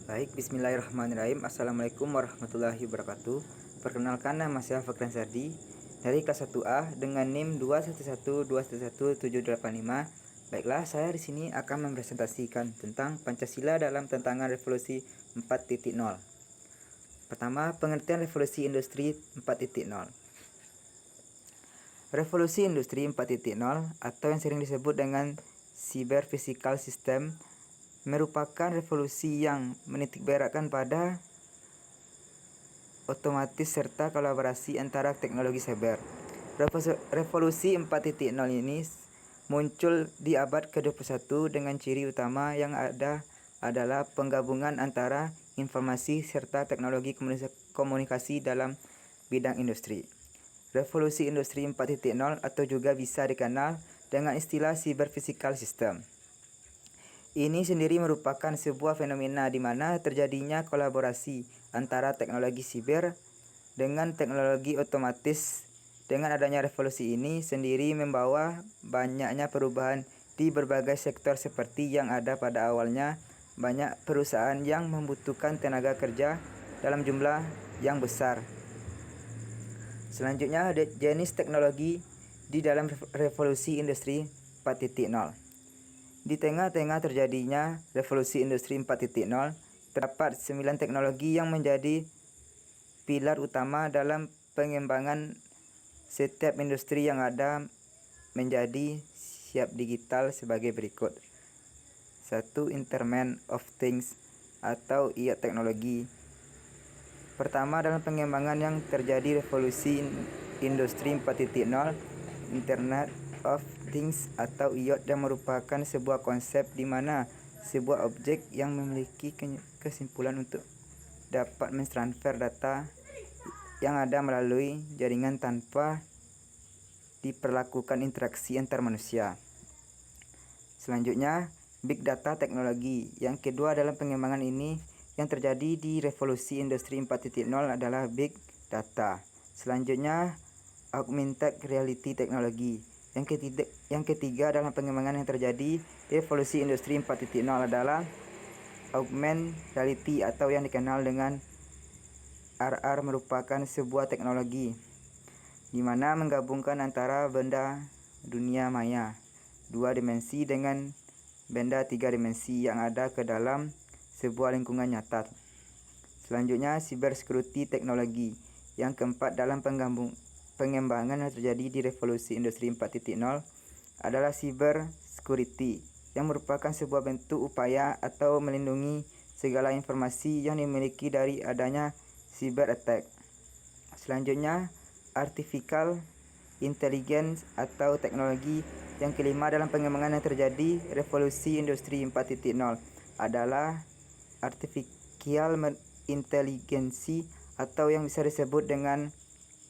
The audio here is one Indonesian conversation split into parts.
Baik, bismillahirrahmanirrahim. Assalamualaikum warahmatullahi wabarakatuh. Perkenalkan, nama saya Fakran Sardi dari kelas 1A dengan NIM 211211785. Baiklah, saya di sini akan mempresentasikan tentang Pancasila dalam tantangan revolusi 4.0. Pertama, pengertian revolusi industri 4.0. Revolusi industri 4.0 atau yang sering disebut dengan cyber physical system merupakan revolusi yang menitikberatkan pada otomatis serta kolaborasi antara teknologi cyber. Revolusi 4.0 ini muncul di abad ke-21 dengan ciri utama yang ada adalah penggabungan antara informasi serta teknologi komunikasi dalam bidang industri. Revolusi industri 4.0 atau juga bisa dikenal dengan istilah cyber physical system. Ini sendiri merupakan sebuah fenomena di mana terjadinya kolaborasi antara teknologi siber dengan teknologi otomatis. Dengan adanya revolusi ini sendiri membawa banyaknya perubahan di berbagai sektor seperti yang ada pada awalnya banyak perusahaan yang membutuhkan tenaga kerja dalam jumlah yang besar. Selanjutnya, jenis teknologi di dalam revolusi industri 4.0. Di tengah-tengah terjadinya revolusi industri 4.0, terdapat 9 teknologi yang menjadi pilar utama dalam pengembangan setiap industri yang ada menjadi siap digital sebagai berikut. 1. Internet of Things atau IoT teknologi. Pertama, dalam pengembangan yang terjadi revolusi industri 4.0, Internet of Things atau IoT yang merupakan sebuah konsep di mana sebuah objek yang memiliki kesimpulan untuk dapat mentransfer data yang ada melalui jaringan tanpa diperlakukan interaksi antar manusia. Selanjutnya, Big Data teknologi. Yang kedua dalam pengembangan ini yang terjadi di revolusi industri 4.0 adalah Big Data. Selanjutnya, Augmented Reality teknologi. Yang ketiga dalam pengembangan yang terjadi di revolusi industri 4.0 adalah Augmented Reality atau yang dikenal dengan AR merupakan sebuah teknologi di mana menggabungkan antara benda dunia maya 2 dimensi dengan benda 3 dimensi yang ada ke dalam sebuah lingkungan nyata. Selanjutnya, Cyber Security teknologi. Yang keempat dalam pengembangan yang terjadi di revolusi industri 4.0 adalah cyber security yang merupakan sebuah bentuk upaya atau melindungi segala informasi yang dimiliki dari adanya cyber attack. Selanjutnya, artificial intelligence atau teknologi. Yang kelima dalam pengembangan yang terjadi revolusi industri 4.0 adalah artificial intelligence atau yang bisa disebut dengan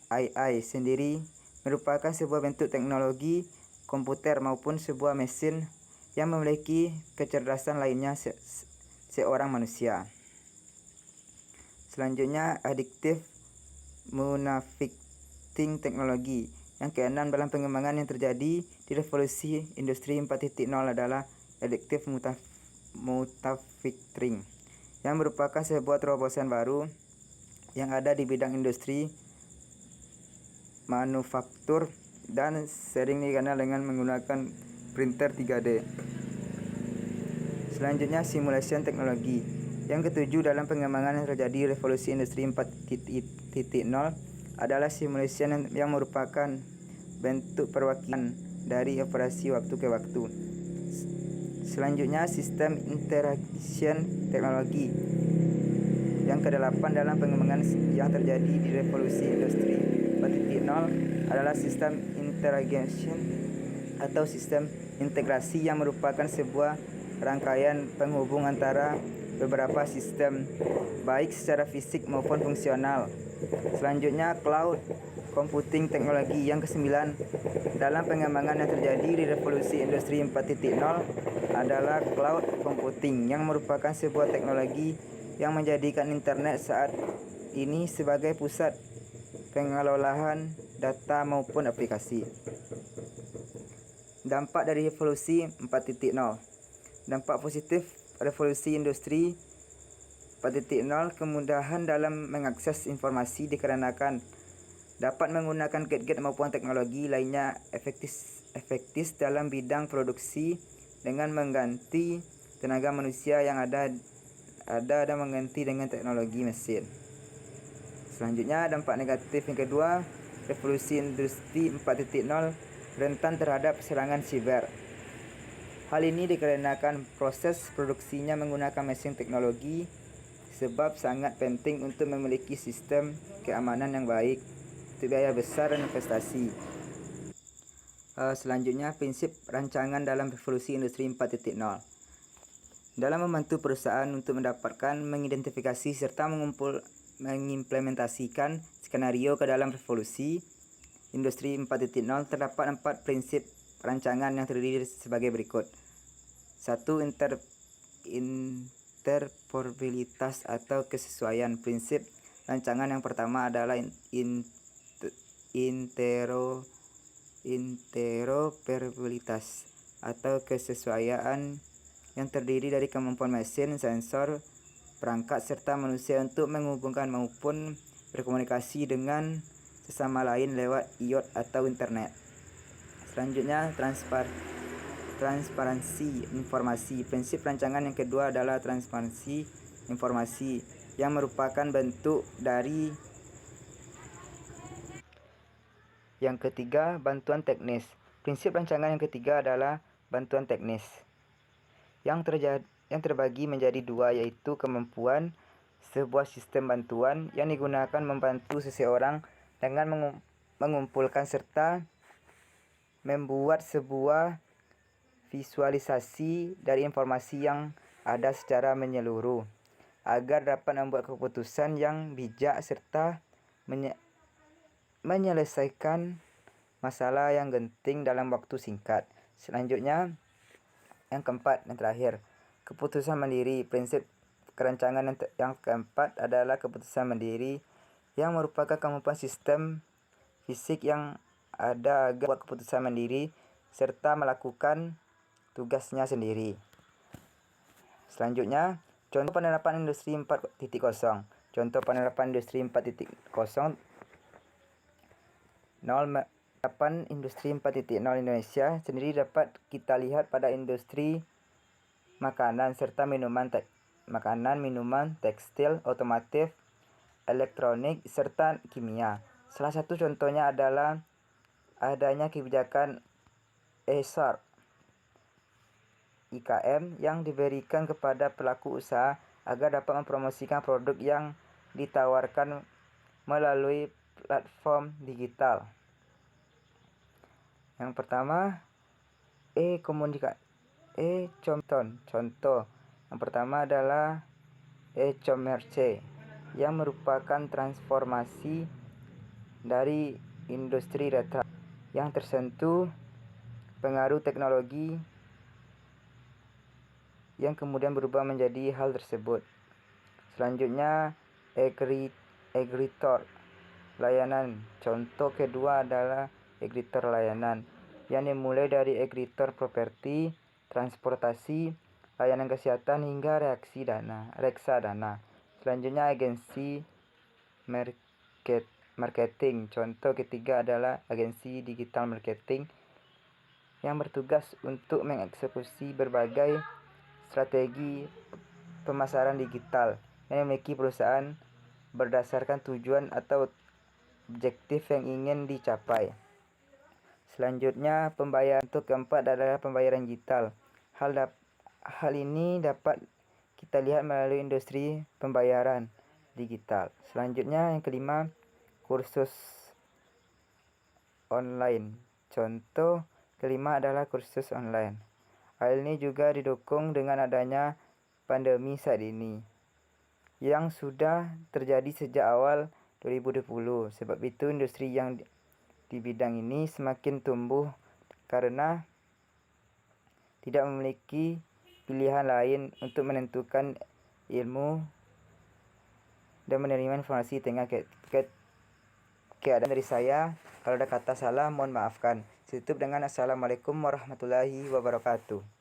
AI sendiri merupakan sebuah bentuk teknologi komputer maupun sebuah mesin yang memiliki kecerdasan lainnya seorang manusia. Selanjutnya, addictive manufacturing teknologi. Yang keenam dalam pengembangan yang terjadi di revolusi industri 4.0 adalah addictive manufacturing yang merupakan sebuah terobosan baru yang ada di bidang industri manufaktur dan sering dikenal dengan menggunakan printer 3D. Selanjutnya, simulation teknologi. Yang ketujuh dalam pengembangan yang terjadi revolusi industri 4.0 adalah simulation yang merupakan bentuk perwakilan dari operasi waktu ke waktu. Selanjutnya, sistem interaction teknologi. Yang kedelapan dalam pengembangan yang terjadi di revolusi industri 4.0 adalah sistem interaction atau sistem integrasi yang merupakan sebuah rangkaian penghubung antara beberapa sistem baik secara fisik maupun fungsional. Selanjutnya, cloud computing teknologi. Yang kesembilan dalam pengembangan yang terjadi di revolusi industri 4.0 adalah cloud computing yang merupakan sebuah teknologi yang menjadikan internet saat ini sebagai pusat pengelolaan data maupun aplikasi. Dampak dari revolusi 4.0. Dampak positif revolusi industri 4.0 kemudahan dalam mengakses informasi dikarenakan dapat menggunakan gadget maupun teknologi lainnya efektif dalam bidang produksi dengan mengganti tenaga manusia yang ada dan mengganti dengan teknologi mesin. Selanjutnya, dampak negatif yang kedua, revolusi industri 4.0 rentan terhadap serangan siber. Hal ini dikarenakan proses produksinya menggunakan mesin teknologi, sebab sangat penting untuk memiliki sistem keamanan yang baik untuk biaya besar dan investasi. Selanjutnya, prinsip rancangan dalam revolusi industri 4.0. Dalam membantu perusahaan untuk mendapatkan, mengidentifikasi, serta mengimplementasikan skenario ke dalam revolusi industri 4.0, terdapat 4 prinsip rancangan yang terdiri sebagai berikut. 1. Interoperabilitas atau kesesuaian. Prinsip rancangan yang pertama adalah interoperabilitas atau kesesuaian yang terdiri dari kemampuan mesin, sensor, perangkat, serta manusia untuk menghubungkan maupun berkomunikasi dengan sesama lain lewat IoT atau internet. Selanjutnya, transparansi informasi. Prinsip rancangan yang kedua adalah transparansi informasi yang merupakan bentuk dari. Yang ketiga, bantuan teknis. Prinsip rancangan yang ketiga adalah bantuan teknis yang terbagi menjadi 2, yaitu kemampuan sebuah sistem bantuan yang digunakan membantu seseorang dengan mengumpulkan serta membuat sebuah visualisasi dari informasi yang ada secara menyeluruh agar dapat membuat keputusan yang bijak serta menyelesaikan masalah yang genting dalam waktu singkat. Selanjutnya, yang keempat, yang terakhir, keputusan mandiri. Prinsip kerancangan yang keempat adalah keputusan mandiri yang merupakan kemampuan sistem fisik yang ada agar membuat keputusan mandiri serta melakukan tugasnya sendiri. Selanjutnya, contoh penerapan industri 4.0. Contoh penerapan industri 4.0. Penerapan industri 4.0 Indonesia sendiri dapat kita lihat pada industri makanan serta minuman, tekstil, otomotif, elektronik, serta kimia. Salah satu contohnya adalah adanya kebijakan ESOR IKM yang diberikan kepada pelaku usaha agar dapat mempromosikan produk yang ditawarkan melalui platform digital. Yang pertama, contoh. Yang pertama adalah e-commerce yang merupakan transformasi dari industri retail yang tersentuh pengaruh teknologi yang kemudian berubah menjadi hal tersebut. Selanjutnya, aggregator layanan. Contoh kedua adalah aggregator layanan yang dimulai dari aggregator properti, transportasi, layanan kesehatan hingga reksadana. Selanjutnya, agensi marketing. Contoh ketiga adalah agensi digital marketing yang bertugas untuk mengeksekusi berbagai strategi pemasaran digital yang memiliki perusahaan berdasarkan tujuan atau objektif yang ingin dicapai. Selanjutnya, pembayaran. Untuk keempat adalah pembayaran digital. Hal ini dapat kita lihat melalui industri pembayaran digital. Selanjutnya, yang kelima, kursus online. Contoh kelima adalah kursus online. Hal ini juga didukung dengan adanya pandemi saat ini yang sudah terjadi sejak awal 2020. Sebab itu industri yang di bidang ini semakin tumbuh karena tidak memiliki pilihan lain untuk menentukan ilmu dan menerima informasi tengah keadaan dari saya. Kalau ada kata salah mohon maafkan. Tutup dengan Assalamualaikum warahmatullahi wabarakatuh.